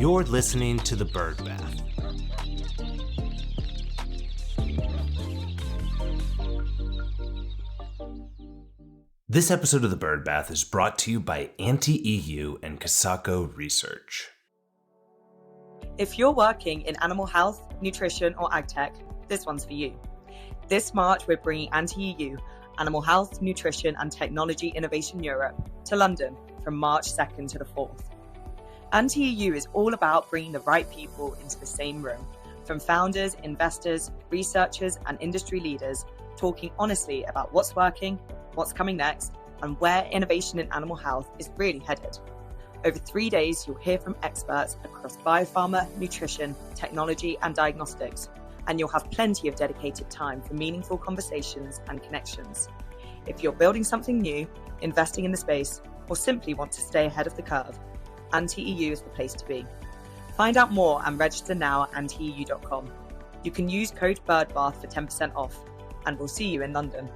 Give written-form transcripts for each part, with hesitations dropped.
You're listening to The Bird Bath. This episode of The Bird Bath is brought to you by Anti-EU and Casako Research. If you're working in animal health, nutrition, or ag tech, this one's for you. This March, we're bringing Anti-EU, Animal Health, Nutrition and Technology Innovation Europe, to London from March 2nd to the 4th. Anti-EU is all about bringing the right people into the same room, from founders, investors, researchers, and industry leaders, talking honestly about what's working, what's coming next, and where innovation in animal health is really headed. Over 3 days, you'll hear from experts across biopharma, nutrition, technology, and diagnostics, and you'll have plenty of dedicated time for meaningful conversations and connections. If you're building something new, investing in the space, or simply want to stay ahead of the curve, Anti-EU is the place to be. Find out more and register now at antieu.com. You can use code BIRDBATH for 10% off, and we'll see you in London.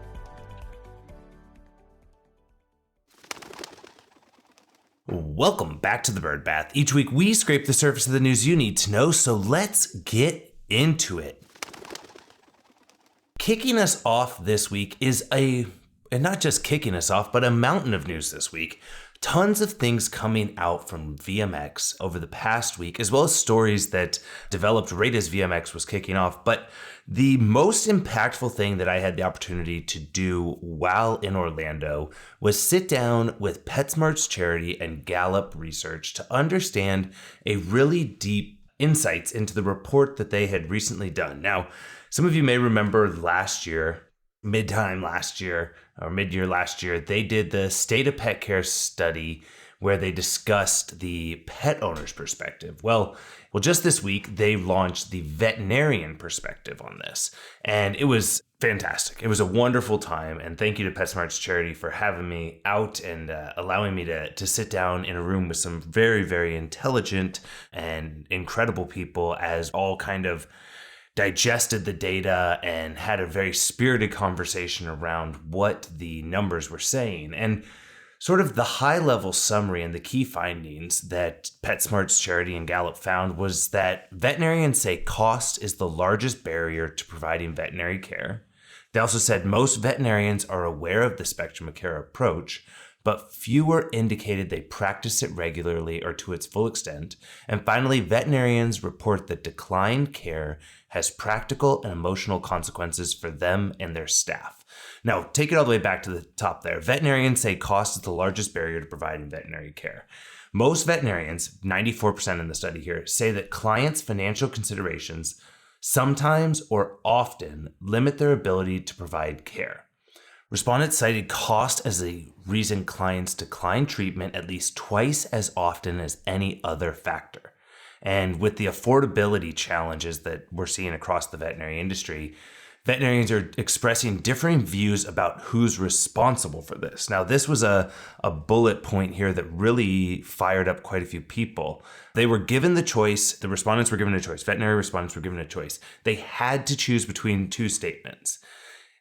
Welcome back to The Bird Bath. Each week we scrape the surface of the news you need to know, so let's get into it. Kicking us off this week is and not just kicking us off, but a mountain of news this week. Tons of things coming out from VMX over the past week, as well as stories that developed right as VMX was kicking off. But the most impactful thing that I had the opportunity to do while in Orlando was sit down with PetSmart Charities and Gallup Research to understand a really deep insights into the report that they had recently done. Now, some of you may remember mid-year last year, they did the State of Pet Care study where they discussed the pet owner's perspective. Well, just this week, they launched the veterinarian perspective on this, and it was fantastic. It was a wonderful time, and thank you to PetSmart Charities for having me out and allowing me to sit down in a room with some very, very intelligent and incredible people as all kind of digested the data and had a very spirited conversation around what the numbers were saying. And sort of the high-level summary and the key findings that PetSmart Charities and Gallup found was that veterinarians say cost is the largest barrier to providing veterinary care. They also said most veterinarians are aware of the spectrum of care approach, but fewer indicated they practice it regularly or to its full extent. And finally, veterinarians report that declined care has practical and emotional consequences for them and their staff. Now, take it all the way back to the top there. Veterinarians say cost is the largest barrier to providing veterinary care. Most veterinarians, 94% in the study here, say that clients' financial considerations sometimes or often limit their ability to provide care. Respondents cited cost as the reason clients decline treatment at least twice as often as any other factor. And with the affordability challenges that we're seeing across the veterinary industry, veterinarians are expressing differing views about who's responsible for this. Now, this was a bullet point here that really fired up quite a few people. They were given the choice, the respondents were given a choice, veterinary respondents were given a choice. They had to choose between two statements.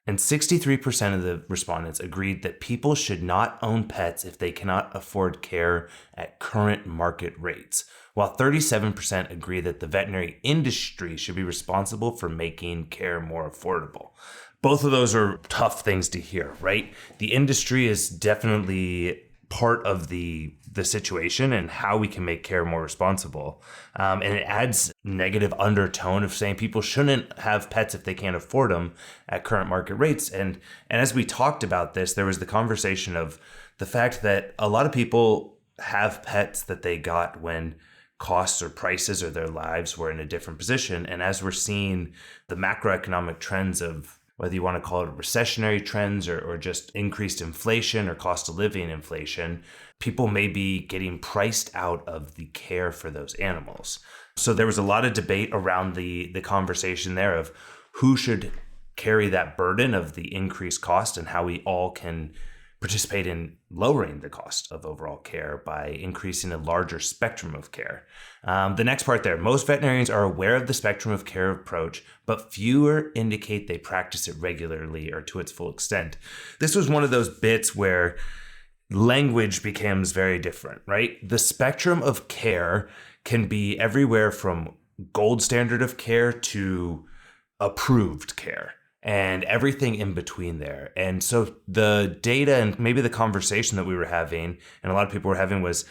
And 63% of the respondents agreed that people should not own pets if they cannot afford care at current market rates, while 37% agree that the veterinary industry should be responsible for making care more affordable. Both of those are tough things to hear, right? The industry is definitely part of the situation and how we can make care more responsible. And it adds negative undertone of saying people shouldn't have pets if they can't afford them at current market rates. And as we talked about this, there was the conversation of the fact that a lot of people have pets that they got when costs or prices or their lives were in a different position. And as we're seeing the macroeconomic trends of whether you want to call it recessionary trends or just increased inflation or cost of living inflation, people may be getting priced out of the care for those animals. So there was a lot of debate around the conversation there of who should carry that burden of the increased cost and how we all can participate in lowering the cost of overall care by increasing a larger spectrum of care. The next part there, most veterinarians are aware of the spectrum of care approach, but fewer indicate they practice it regularly or to its full extent. This was one of those bits where language becomes very different, right? The spectrum of care can be everywhere from gold standard of care to approved care and everything in between there. And so the data and maybe the conversation that we were having, and a lot of people were having, was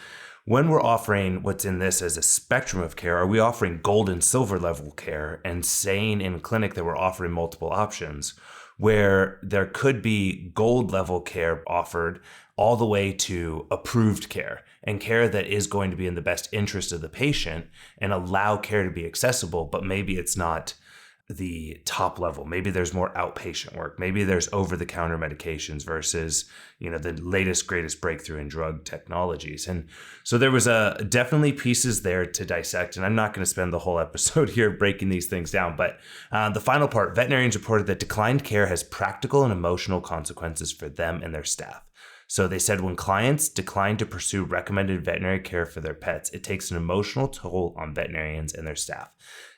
when we're offering what's in this as a spectrum of care, are we offering gold and silver level care and saying in clinic that we're offering multiple options, where there could be gold level care offered all the way to approved care and care that is going to be in the best interest of the patient and allow care to be accessible, but maybe it's not the top level. Maybe there's more outpatient work. Maybe there's over-the-counter medications versus, the latest, greatest breakthrough in drug technologies. And so there was definitely pieces there to dissect. And I'm not going to spend the whole episode here breaking these things down. But the final part, veterinarians reported that declined care has practical and emotional consequences for them and their staff. So they said when clients decline to pursue recommended veterinary care for their pets, it takes an emotional toll on veterinarians and their staff.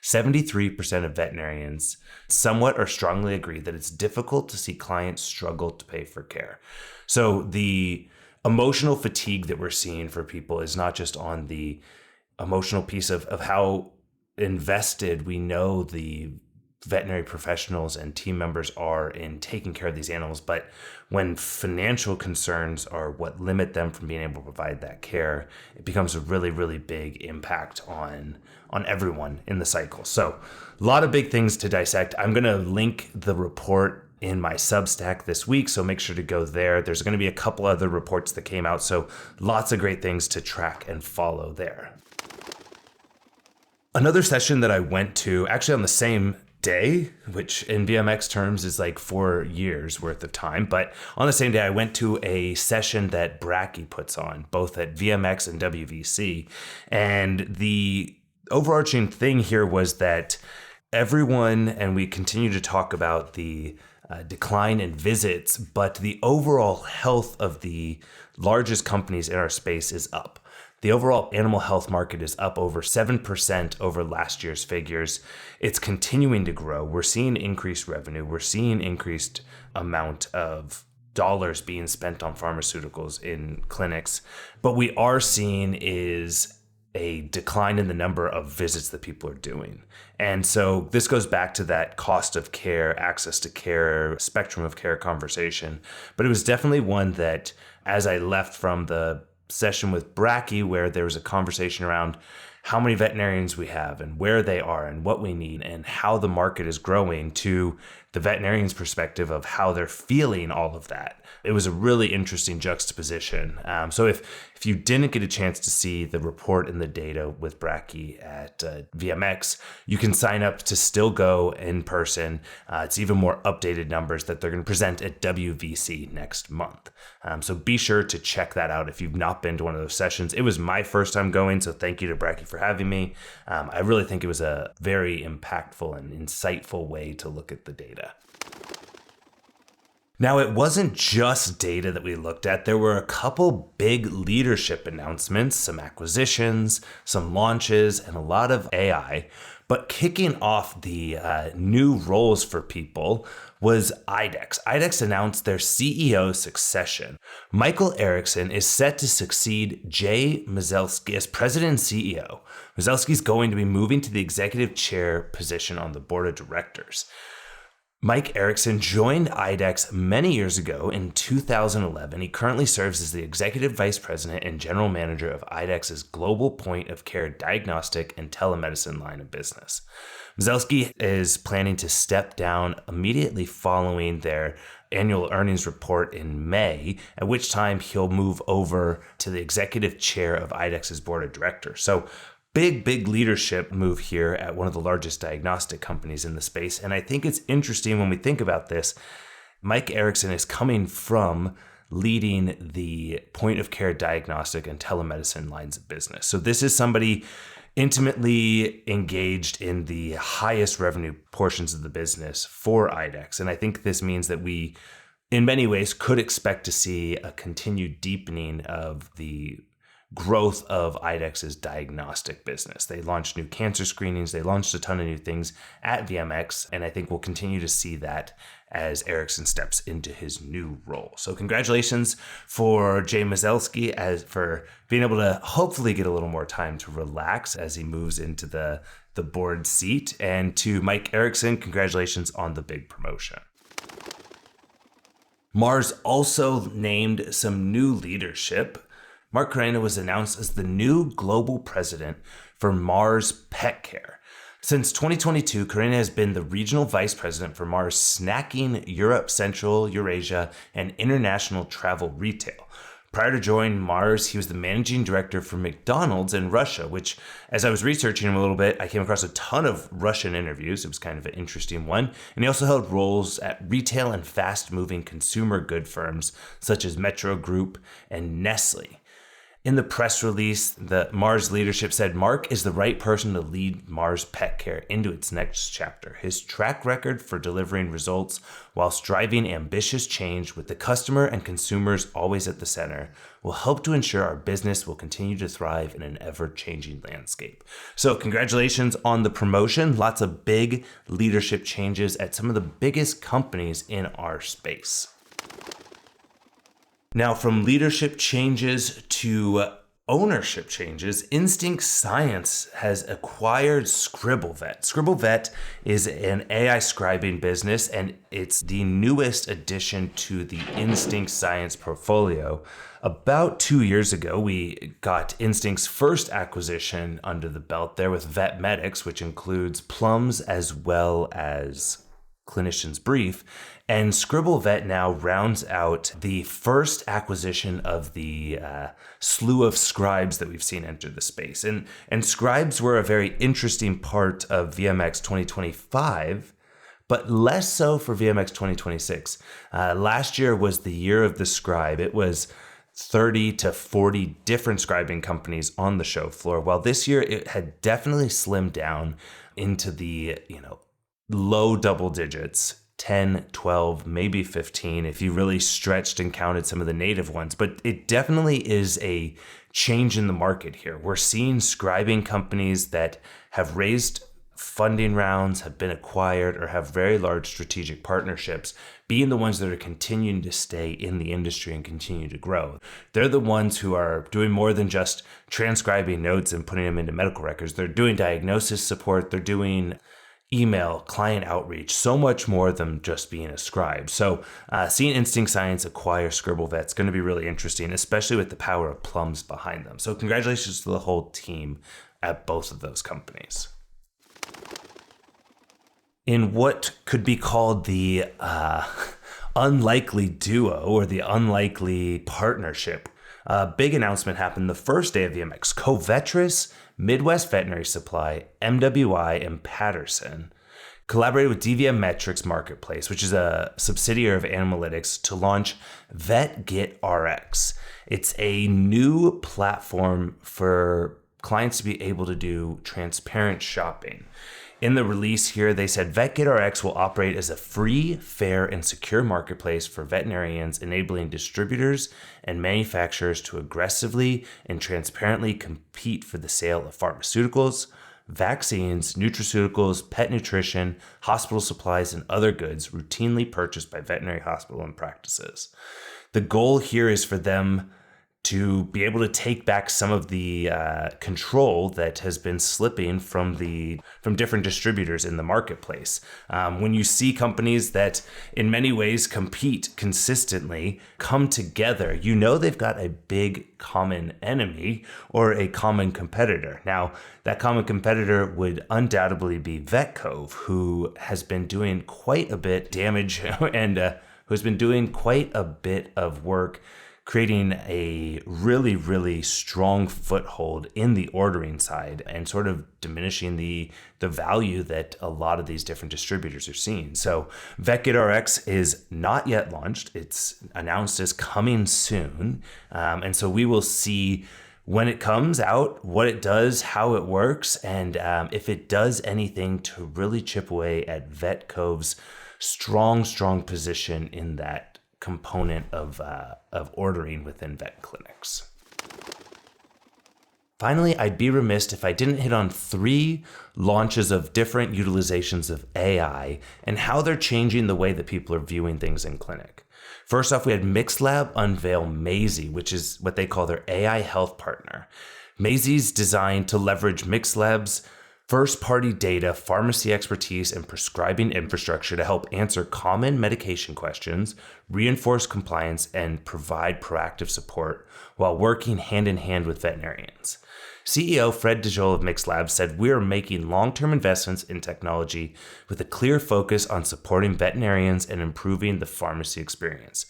73% of veterinarians somewhat or strongly agree that it's difficult to see clients struggle to pay for care. So the emotional fatigue that we're seeing for people is not just on the emotional piece of how invested we know the veterinary professionals and team members are in taking care of these animals, but when financial concerns are what limit them from being able to provide that care, it becomes a really, really big impact on everyone in the cycle. So a lot of big things to dissect. I'm going to link the report in my Substack this week, so make sure to go there. There's going to be a couple other reports that came out, so lots of great things to track and follow there. Another session that I went to, actually on the same day, which in VMX terms is like 4 years worth of time. But on the same day, I went to a session that Brakke puts on, both at VMX and WVC. And the overarching thing here was that everyone, and we continue to talk about the decline in visits, but the overall health of the largest companies in our space is up. The overall animal health market is up over 7% over last year's figures. It's continuing to grow. We're seeing increased revenue. We're seeing increased amount of dollars being spent on pharmaceuticals in clinics. But we are seeing is a decline in the number of visits that people are doing. And so this goes back to that cost of care, access to care, spectrum of care conversation. But it was definitely one that, as I left from the session with Brakke, where there was a conversation around how many veterinarians we have and where they are and what we need and how the market is growing, to the veterinarian's perspective of how they're feeling all of that. It was a really interesting juxtaposition. So if you didn't get a chance to see the report and the data with Brakke at VMX, you can sign up to still go in person. It's even more updated numbers that they're going to present at WVC next month. So be sure to check that out if you've not been to one of those sessions. It was my first time going, so thank you to Brakke for having me. I really think it was a very impactful and insightful way to look at the data. Now, it wasn't just data that we looked at. There were a couple big leadership announcements, some acquisitions, some launches, and a lot of AI. But kicking off the new roles for people was IDEXX. IDEXX announced their CEO succession. Michael Erickson is set to succeed Jay Mazelsky as president and CEO. Mazelsky's going to be moving to the executive chair position on the board of directors. Mike Erickson joined IDEXX many years ago in 2011. He currently serves as the executive vice president and general manager of IDEXX's global point of care diagnostic and telemedicine line of business. Mazelsky is planning to step down immediately following their annual earnings report in May, at which time he'll move over to the executive chair of IDEXX's board of directors. So big leadership move here at one of the largest diagnostic companies in the space. And I think it's interesting when we think about this. Mike Erickson is coming from leading the point of care diagnostic and telemedicine lines of business. So this is somebody intimately engaged in the highest revenue portions of the business for IDEXX. And I think this means that we, in many ways, could expect to see a continued deepening of the growth of IDEXX's diagnostic business. They launched new cancer screenings. They launched a ton of new things at VMX, and I think we'll continue to see that as Erickson steps into his new role. So congratulations for Jay Mazelski for being able to hopefully get a little more time to relax as he moves into the board seat. And to Mike Erickson, congratulations on the big promotion. Mars also named some new leadership. Mark Carrena was announced as the new global president for Mars Petcare. Since 2022, Carrena has been the regional vice president for Mars Snacking, Europe, Central, Eurasia, and International Travel Retail. Prior to joining Mars, he was the managing director for McDonald's in Russia, which, as I was researching him a little bit, I came across a ton of Russian interviews. It was kind of an interesting one. And he also held roles at retail and fast-moving consumer good firms such as Metro Group and Nestle. In the press release, the Mars leadership said Mark is the right person to lead Mars Petcare into its next chapter. His track record for delivering results whilst driving ambitious change with the customer and consumers always at the center will help to ensure our business will continue to thrive in an ever-changing landscape. So congratulations on the promotion. Lots of big leadership changes at some of the biggest companies in our space. Now, from leadership changes to ownership changes, Instinct Science has acquired ScribbleVet. ScribbleVet is an AI scribing business, and it's the newest addition to the Instinct Science portfolio. About 2 years ago, we got Instinct's first acquisition under the belt there with VetMedics, which includes Plums as well as Clinician's Brief. And ScribbleVet now rounds out the first acquisition of the slew of scribes that we've seen enter the space. And scribes were a very interesting part of VMX 2025, but less so for VMX 2026. Last year was the year of the scribe. It was 30 to 40 different scribing companies on the show floor, while this year it had definitely slimmed down into the, low double digits. 10, 12, maybe 15 if you really stretched and counted some of the native ones. But it definitely is a change in the market here. We're seeing scribing companies that have raised funding rounds, have been acquired, or have very large strategic partnerships being the ones that are continuing to stay in the industry and continue to grow. They're the ones who are doing more than just transcribing notes and putting them into medical records. They're doing diagnosis support. They're doing email, client outreach, so much more than just being a scribe. So seeing Instinct Science acquire ScribbleVet is going to be really interesting, especially with the power of Plums behind them. So congratulations to the whole team at both of those companies. In what could be called the unlikely duo or the unlikely partnership, a big announcement happened the first day of VMX. Covetrus, Midwest Veterinary Supply, MWI, and Patterson collaborated with DVMetrics Marketplace, which is a subsidiary of Animalytics, to launch VetGetRX. It's a new platform for clients to be able to do transparent shopping. In the release here, they said VetGetRX will operate as a free, fair, and secure marketplace for veterinarians, enabling distributors and manufacturers to aggressively and transparently compete for the sale of pharmaceuticals, vaccines, nutraceuticals, pet nutrition, hospital supplies, and other goods routinely purchased by veterinary hospital and practices. The goal here is for them to be able to take back some of the control that has been slipping from different distributors in the marketplace. When you see companies that in many ways compete consistently come together, they've got a big common enemy or a common competitor. Now, that common competitor would undoubtedly be VetCove, who has been doing quite a bit damage and who has been doing quite a bit of work creating a really, really strong foothold in the ordering side and sort of diminishing the value that a lot of these different distributors are seeing. So VetGetRX is not yet launched. It's announced as coming soon. And so we will see when it comes out, what it does, how it works, and if it does anything to really chip away at VetCove's strong position in that component of ordering within vet clinics. Finally, I'd be remiss if I didn't hit on 3 launches of different utilizations of AI and how they're changing the way that people are viewing things in clinic. First off, we had Mixlab unveil Maisie, which is what they call their AI health partner. Maisie's designed to leverage Mixlab's first-party data, pharmacy expertise, and prescribing infrastructure to help answer common medication questions, reinforce compliance, and provide proactive support while working hand-in-hand with veterinarians. CEO Fred DeJoel of Mixlab said, "We are making long-term investments in technology with a clear focus on supporting veterinarians and improving the pharmacy experience.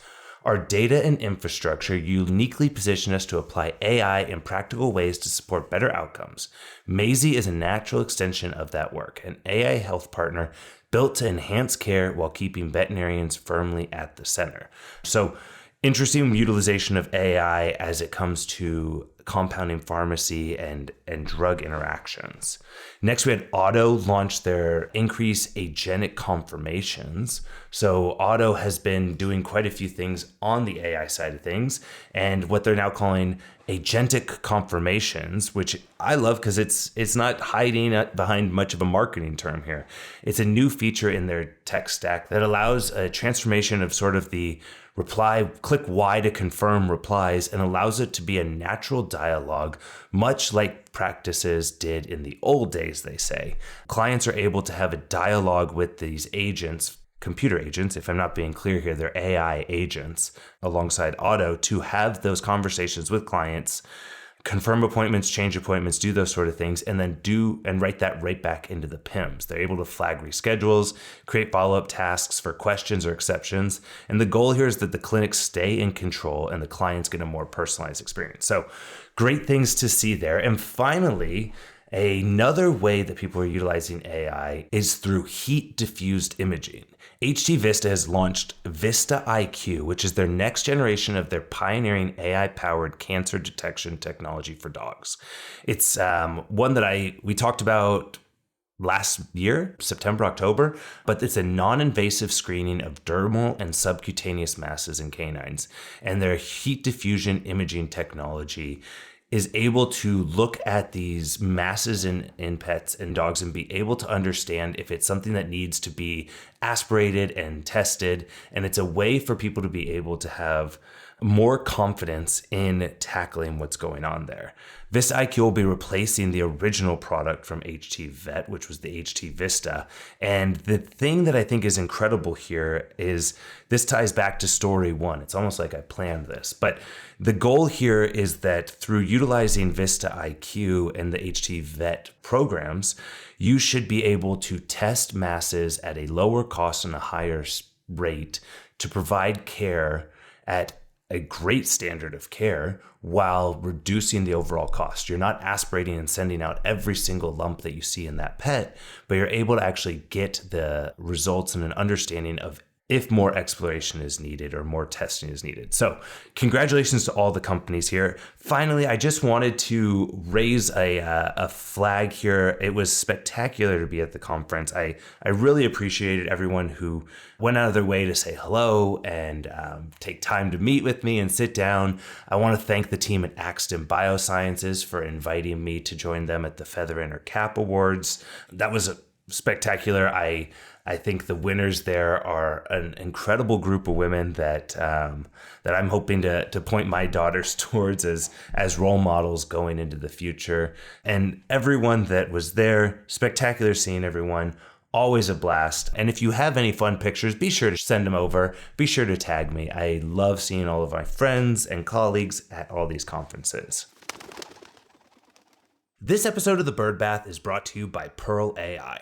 Our data and infrastructure uniquely position us to apply AI in practical ways to support better outcomes. Maisie is a natural extension of that work, an AI health partner built to enhance care while keeping veterinarians firmly at the center." So, interesting utilization of AI as it comes to compounding pharmacy and drug interactions. Next, we had Otto launch their increased agentic confirmations. So Otto has been doing quite a few things on the AI side of things, and what they're now calling agentic confirmations, which I love because it's not hiding behind much of a marketing term here. It's a new feature in their tech stack that allows a transformation of sort of the reply, click Y to confirm replies, and allows it to be a natural dialogue, much like practices did in the old days, they say. Clients are able to have a dialogue with these agents, computer agents, if I'm not being clear here, they're AI agents alongside Otto, to have those conversations with clients, confirm appointments, change appointments, do those sort of things, and then write that right back into the PIMS. They're able to flag reschedules, create follow-up tasks for questions or exceptions. And the goal here is that the clinics stay in control and the clients get a more personalized experience. So great things to see there. And finally, another way that people are utilizing AI is through heat diffused imaging. HT Vista has launched Vista IQ, which is their next generation of their pioneering AI-powered cancer detection technology for dogs. It's one that we talked about last year, September, October, but it's a non-invasive screening of dermal and subcutaneous masses in canines. And their heat diffusion imaging technology is able to look at these masses in pets and dogs and be able to understand if it's something that needs to be aspirated and tested. And it's a way for people to be able to have more confidence in tackling what's going on there. Vista IQ will be replacing the original product from HT Vet, which was the HT Vista. And the thing that I think is incredible here is this ties back to story 1. It's almost like I planned this, but the goal here is that through utilizing Vista IQ and the HT Vet programs, you should be able to test masses at a lower cost and a higher rate to provide care at a great standard of care while reducing the overall cost. You're not aspirating and sending out every single lump that you see in that pet, but you're able to actually get the results and an understanding of if more exploration is needed or more testing is needed. So congratulations to all the companies here. Finally, I just wanted to raise a flag here. It was spectacular to be at the conference. I really appreciated everyone who went out of their way to say hello and take time to meet with me and sit down. I want to thank the team at Axton Biosciences for inviting me to join them at the Feather in Her Cap Awards. That was spectacular. I think the winners there are an incredible group of women that I'm hoping to point my daughters towards as role models going into the future. And everyone that was there, spectacular seeing everyone, always a blast. And if you have any fun pictures, be sure to send them over. Be sure to tag me. I love seeing all of my friends and colleagues at all these conferences. This episode of The Bird Bath is brought to you by Pearl AI.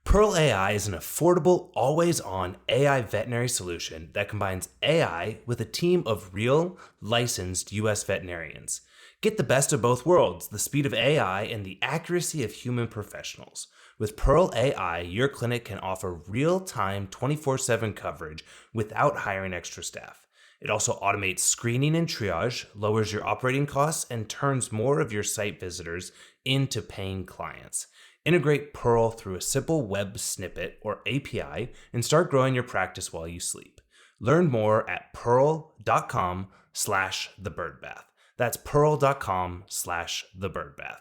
Pearl AI is an affordable, always-on AI veterinary solution that combines AI with a team of real, licensed U.S. veterinarians. Get the best of both worlds, the speed of AI and the accuracy of human professionals. With Pearl AI, your clinic can offer real-time 24/7 coverage without hiring extra staff. It also automates screening and triage, lowers your operating costs, and turns more of your site visitors into paying clients. Integrate Pearl through a simple web snippet or API and start growing your practice while you sleep. Learn more at pearl.com/thebirdbath. That's pearl.com/thebirdbath.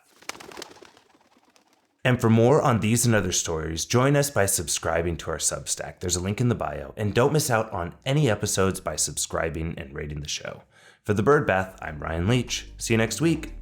And for more on these and other stories, join us by subscribing to our Substack. There's a link in the bio. And don't miss out on any episodes by subscribing and rating the show. For The Bird Bath, I'm Ryan Leach. See you next week.